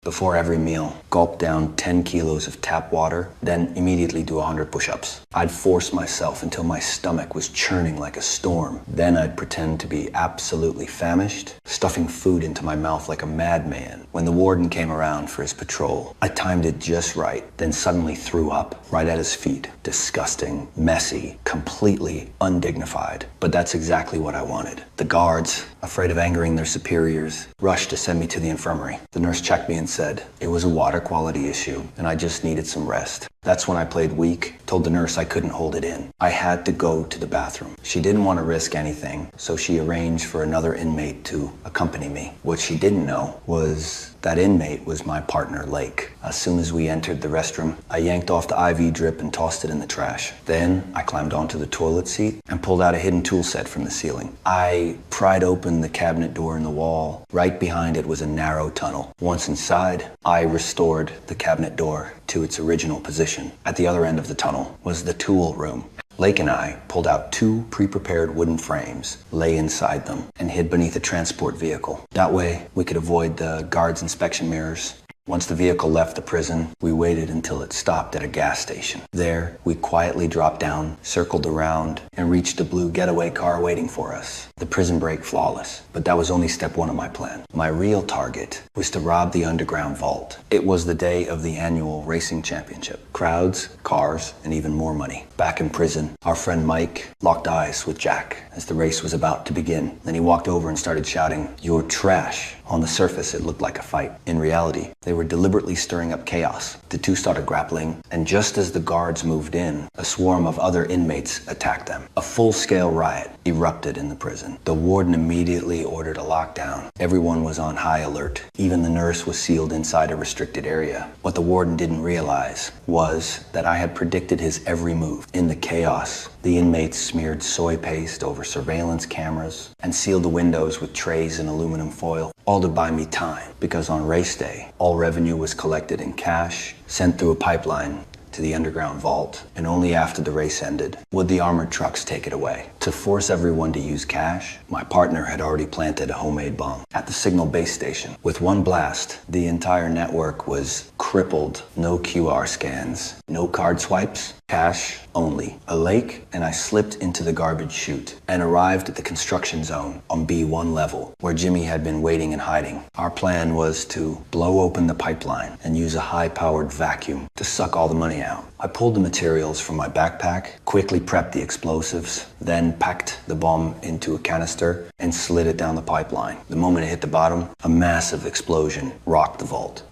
before every meal, gulp down 10 kilos of tap water, then immediately do 100 push-ups. I'd force myself until my stomach was churning like a storm. Then I'd pretend to be absolutely famished, stuffing food into my mouth like a madman. When the warden came around for his patrol, I timed it just right, then suddenly threw up right at his feet. Disgusting, messy, completely undignified. But that's exactly what I wanted. The guards, afraid of angering their superiors, rushed to send me to the infirmary. The nurse checked me and said it was a water quality issue and I just needed some rest. That's when I played weak, told the nurse I couldn't hold it in. I had to go to the bathroom. She didn't want to risk anything, so she arranged for another inmate to accompany me. What she didn't know was that inmate was my partner, Lake. As soon as we entered the restroom, I yanked off the IV drip and tossed it in the trash. Then I climbed onto the toilet seat and pulled out a hidden tool set from the ceiling. I pried open the cabinet door in the wall. Right behind it was a narrow tunnel. Once inside, I restored the cabinet door to its original position. At the other end of the tunnel was the tool room. Lake and I pulled out 2 pre-prepared wooden frames, lay inside them, and hid beneath a transport vehicle. That way, we could avoid the guards' inspection mirrors. Once the vehicle left the prison, we waited until it stopped at a gas station. There, we quietly dropped down, circled around, and reached a blue getaway car waiting for us. The prison break flawless, but that was only step 1 of my plan. My real target was to rob the underground vault. It was the day of the annual racing championship. Crowds, cars, and even more money. Back in prison, our friend Mike locked eyes with Jack as the race was about to begin. Then he walked over and started shouting, "You're trash." On the surface, it looked like a fight. In reality, they were deliberately stirring up chaos. The 2 started grappling, and just as the guards moved in, a swarm of other inmates attacked them. A full-scale riot erupted in the prison. The warden immediately ordered a lockdown. Everyone was on high alert. Even the nurse was sealed inside a restricted area. What the warden didn't realize was that I had predicted his every move. In the chaos, the inmates smeared soy paste over surveillance cameras and sealed the windows with trays and aluminum foil, all to buy me time, because on race day, all revenue was collected in cash, sent through a pipeline to the underground vault, and only after the race ended would the armored trucks take it away. To force everyone to use cash, my partner had already planted a homemade bomb at the signal base station. With one blast, the entire network was crippled. No QR scans, no card swipes, cash only. A lake, and I slipped into the garbage chute and arrived at the construction zone on B1 level, where Jimmy had been waiting and hiding. Our plan was to blow open the pipeline and use a high-powered vacuum to suck all the money out. I pulled the materials from my backpack, quickly prepped the explosives, then packed the bomb into a canister and slid it down the pipeline. The moment it hit the bottom, a massive explosion rocked the vault.